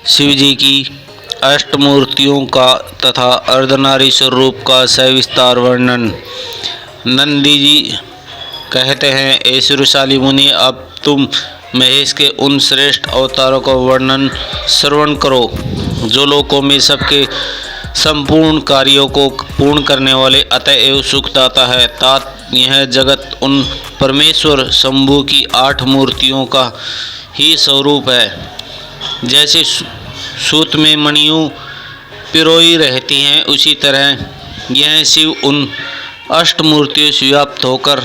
शिव जी की अष्टमूर्तियों का तथा अर्धनारी स्वरूप का सविस्तार वर्णन। नंदी जी कहते हैं, ए सूर्यशाली मुनि, अब तुम महेश के उन श्रेष्ठ अवतारों का वर्णन श्रवण करो जो लोकों में सबके संपूर्ण कार्यों को पूर्ण करने वाले अतएव सुखदाता है। तात यह जगत उन परमेश्वर शंभु की 8 मूर्तियों का ही स्वरूप है। जैसे सूत में मणियों पिरोई रहती हैं, उसी तरह यह शिव उन अष्टमूर्तियों से व्याप्त होकर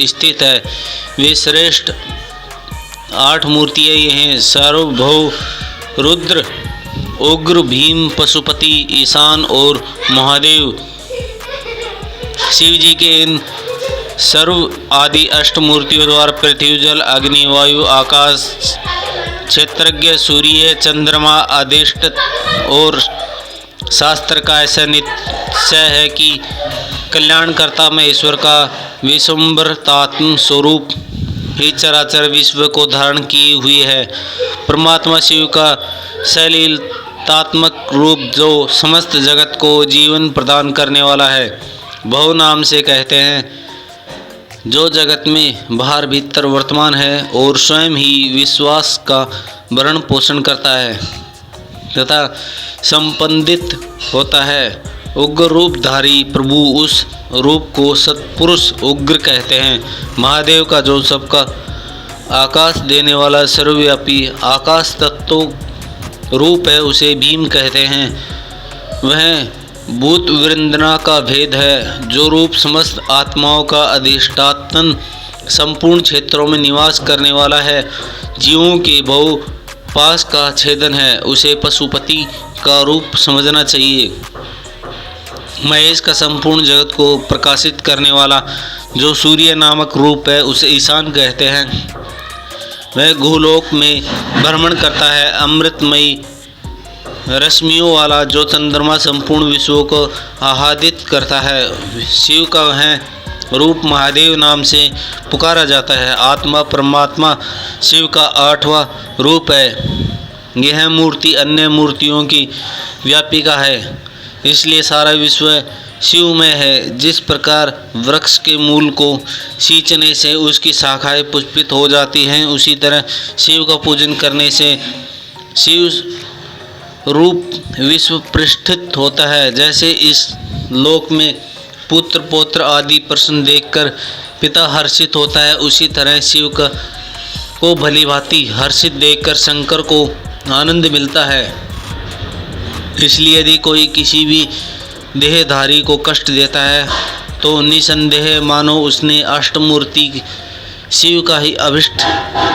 स्थित है। वे श्रेष्ठ 8 मूर्तियाँ ये हैं: सार्वभौम, रुद्र, उग्र, भीम, पशुपति, ईशान और महादेव। शिव जी के इन सर्व आदि अष्टमूर्तियों द्वारा पृथ्वी, जल, अग्नि, वायु, आकाश, क्षेत्रज्ञ, सूर्य, चंद्रमा, अधिष्ठित और शास्त्र का ऐसा निश्चय है कि कल्याणकर्ता महेश्वर का विश्वम्भरतात्म स्वरूप ही चराचर विश्व को धारण किए हुए है। परमात्मा शिव का सलीलात्मक रूप जो समस्त जगत को जीवन प्रदान करने वाला है, भव नाम से कहते हैं, जो जगत में बाहर भीतर वर्तमान है और स्वयं ही विश्वास का भरण पोषण करता है तथा संपंदित होता है। उग्र रूपधारी प्रभु, उस रूप को सत्पुरुष उग्र कहते हैं। महादेव का जो सबका आकाश देने वाला सर्वव्यापी आकाश तत्व रूप है, उसे भीम कहते हैं। वह भूत वृंदना का भेद है, जो रूप समस्त आत्माओं का अधिष्ठान संपूर्ण क्षेत्रों में निवास करने वाला है, जीवों के बहु पास का छेदन है, उसे पशुपति का रूप समझना चाहिए। महेश का संपूर्ण जगत को प्रकाशित करने वाला जो सूर्य नामक रूप है, उसे ईशान कहते हैं। वह भूलोक में भ्रमण करता है। अमृतमयी रश्मियों वाला जो चंद्रमा संपूर्ण विश्व को आह्लादित करता है। शिव का वह रूप महादेव नाम से पुकारा जाता है। आत्मा परमात्मा शिव का 8वां रूप है। यह मूर्ति अन्य मूर्तियों की व्यापिका है, इसलिए सारा विश्व शिवमय है। जिस प्रकार वृक्ष के मूल को सींचने से उसकी शाखाएं पुष्पित हो जाती हैं, उसी तरह शिव का पूजन करने से शिव रूप विश्व प्रतिष्ठित होता है। जैसे इस लोक में पुत्र पौत्र आदि प्रश्न देखकर पिता हर्षित होता है, उसी तरह शिव को भली भांति हर्षित देखकर शंकर को आनंद मिलता है। इसलिए यदि कोई किसी भी देहधारी को कष्ट देता है तो निसंदेह मानो उसने अष्टमूर्ति शिव का ही अभिष्ट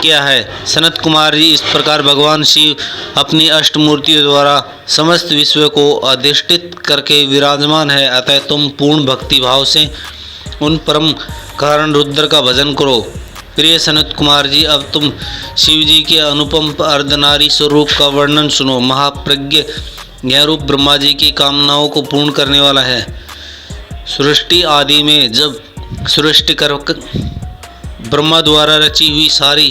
किया है। सनत कुमार जी, इस प्रकार भगवान शिव अपनी अष्टमूर्तियों द्वारा समस्त विश्व को अधिष्ठित करके विराजमान है। अतः तुम पूर्ण भक्ति भाव से उन परम कारण रुद्र का भजन करो। प्रिय सनत कुमार जी, अब तुम शिव जी के अनुपम अर्धनारी स्वरूप का वर्णन सुनो। महाप्रज्ञ यह रूप ब्रह्मा जी की कामनाओं को पूर्ण करने वाला है। सृष्टि आदि में जब सृष्टि कर ब्रह्मा द्वारा रची हुई सारी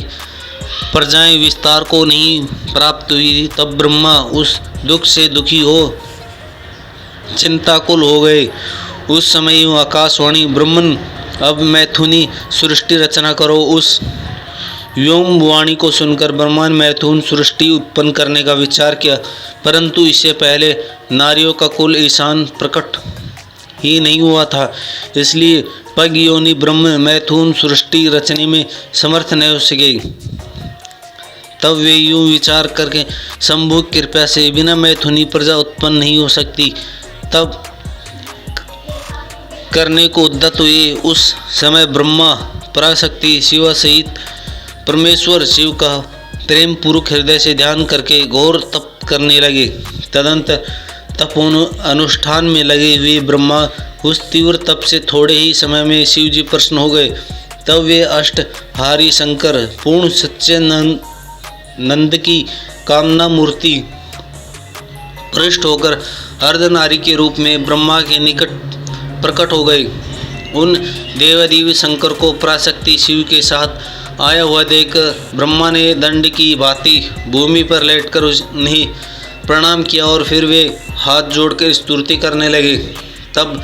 प्रजाएं विस्तार को नहीं प्राप्त हुई, तब ब्रह्मा उस दुख से दुखी हो चिंताकुल हो गए। उस समय यूँ आकाशवाणी, ब्रह्मन अब मैथुनी सृष्टि रचना करो। उस व्योम वाणी को सुनकर ब्रह्मा ने मैथुन सृष्टि उत्पन्न करने का विचार किया, परंतु इससे पहले नारियों का कुल ईशान प्रकट ही नहीं हुआ था, इसलिए पग योनि ब्रह्म मैथुन सृष्टि रचने में समर्थ न हो सके। तब वे यूं विचार करके शंभु की कृपा से बिना मैथुनी प्रजा उत्पन्न नहीं हो सकती, तब करने को उद्यत हुए। उस समय ब्रह्मा पराशक्ति शिव सहित परमेश्वर शिव का प्रेम पूर्वक हृदय से ध्यान करके घोर तप करने लगे। तदंतर तपोन अनुष्ठान में लगे हुए ब्रह्मा उस तीव्र तप से थोड़े ही समय में शिव जी प्रसन्न हो गए। तब वे अष्टहारी शंकर पूर्ण सच्चे नंद की कामना मूर्ति पृष्ठ होकर अर्धनारी के रूप में ब्रह्मा के निकट प्रकट हो गए। उन देवादिव शंकर को पराशक्ति शिव के साथ आया हुआ देख ब्रह्मा ने दंड की भांति भूमि पर लेटकर उन्हें प्रणाम किया और फिर वे हाथ जोड़कर स्तुति करने लगे। तब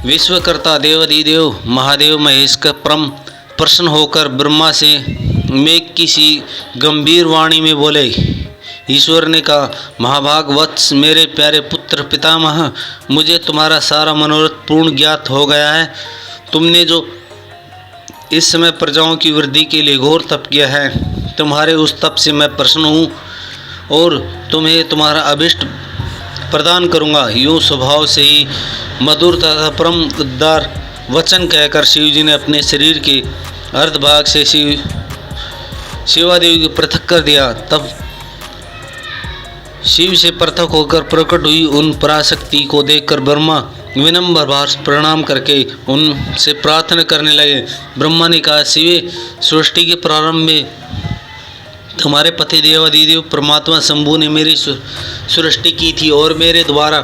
विश्वकर्ता देवाधिदेव महादेव महेश का परम प्रसन्न होकर ब्रह्मा से मेघ की सी गंभीर वाणी में बोले। ईश्वर ने कहा, महाभाग वत्स मेरे प्यारे पुत्र पितामह, मुझे तुम्हारा सारा मनोरथ पूर्ण ज्ञात हो गया है। तुमने जो इस समय प्रजाओं की वृद्धि के लिए घोर तप किया है, तुम्हारे उस तप से मैं प्रसन्न हूँ और तुम्हें तुम्हारा अभिष्ट प्रदान करूँगा। यूँ स्वभाव से ही मधुर तथा परम उद्गार वचन कहकर शिवजी ने अपने शरीर के अर्धभाग से शिवादेवी को पृथक कर दिया। तब शिव से पृथक होकर प्रकट हुई उन पराशक्ति को देखकर ब्रह्मा विनम्र भाव प्रणाम करके उनसे प्रार्थना करने लगे। ब्रह्मा ने कहा, शिवे, सृष्टि के प्रारंभ में तुम्हारे पति देवाधिदेव परमात्मा शंभु ने मेरी सृष्टि की थी और मेरे द्वारा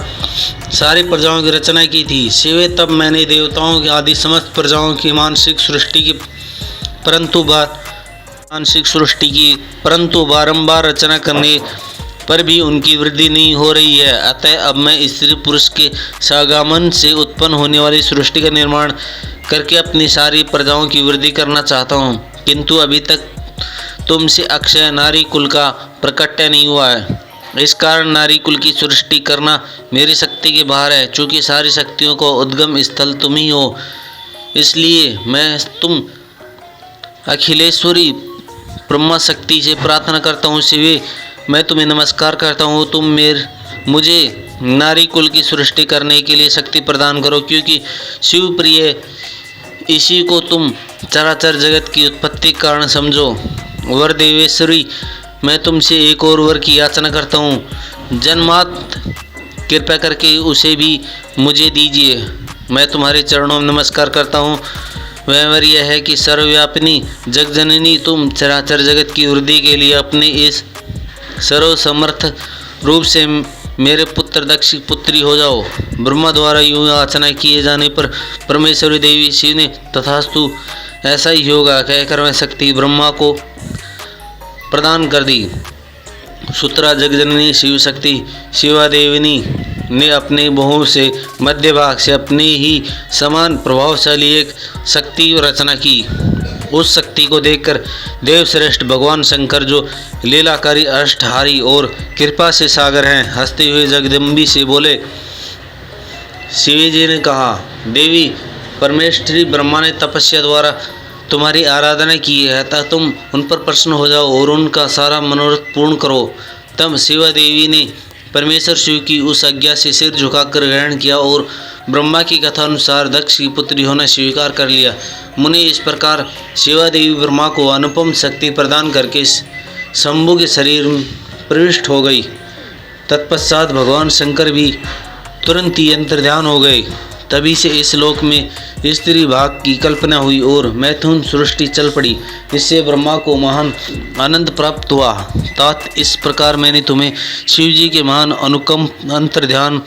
सारी प्रजाओं की रचना की थी। शिवे, तब मैंने देवताओं की आदि समस्त प्रजाओं की मानसिक सृष्टि की परंतु बारंबार रचना करने पर भी उनकी वृद्धि नहीं हो रही है। अतः अब मैं स्त्री पुरुष के सागमन से उत्पन्न होने वाली सृष्टि का निर्माण करके अपनी सारी प्रजाओं की वृद्धि करना चाहता हूँ, किंतु अभी तक तुमसे अक्षय नारी कुल का प्रकट्य नहीं हुआ है। इस कारण नारी कुल की सृष्टि करना मेरी शक्ति के बाहर है। चूँकि सारी शक्तियों को उद्गम स्थल तुम ही हो, इसलिए मैं तुम अखिलेश्वरी ब्रह्मा शक्ति से प्रार्थना करता हूँ। शिवे, मैं तुम्हें नमस्कार करता हूँ। तुम मुझे नारी कुल की सृष्टि करने के लिए शक्ति प्रदान करो, क्योंकि शिव प्रिय इसी को तुम चराचर जगत की उत्पत्ति कारण समझो। वर देवेश्वरी, मैं तुमसे एक और वर की याचना करता हूँ। जन्मात कृपया करके उसे भी मुझे दीजिए। मैं तुम्हारे चरणों में नमस्कार करता हूँ। वह वर यह है कि सर्वव्यापिनी जगजननी, तुम चराचर जगत की वृद्धि के लिए अपने इस सर्वसमर्थ रूप से मेरे पुत्र दक्ष की पुत्री हो जाओ। ब्रह्मा द्वारा यूँ याचना किए जाने पर परमेश्वरी देवी शिव ने तथास्तु ऐसा ही होगा कहकर वह शक्ति ब्रह्मा को प्रदान कर दी। सुतरा जगजननी शिव शक्ति शिवादेविनी ने अपने बहुओं से मध्य भाग से अपनी ही समान प्रभावशाली एक शक्ति रचना की। उस शक्ति को देखकर देवश्रेष्ठ भगवान शंकर, जो लीलाकारी अष्टहारी और कृपा से सागर हैं, हंसते हुए जगदम्बी से बोले। शिव जी ने कहा, देवी परमेश्वरी, ब्रह्मा ने तपस्या द्वारा तुम्हारी आराधना की है, अतः तुम उन पर प्रसन्न हो जाओ और उनका सारा मनोरथ पूर्ण करो। तब शिवा देवी ने परमेश्वर शिव की उस आज्ञा से सिर झुकाकर ग्रहण किया और ब्रह्मा की कथा अनुसार दक्ष की पुत्री होना स्वीकार कर लिया। मुनि, इस प्रकार शिवा देवी ब्रह्मा को अनुपम शक्ति प्रदान करके शंभु के शरीर में प्रविष्ट हो गई। तत्पश्चात भगवान शंकर भी तुरंत ही अंतर्ध्यान हो गए। तभी से इस लोक में स्त्री भाग की कल्पना हुई और मैथुन सृष्टि चल पड़ी। इससे ब्रह्मा को महान आनंद प्राप्त हुआ। तात इस प्रकार मैंने तुम्हें शिवजी के महान अनुकंप अंतर्ध्यान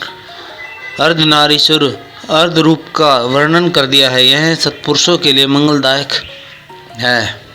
अर्धनारीश्वर अर्ध रूप का वर्णन कर दिया है। यह सत्पुरुषों के लिए मंगलदायक है।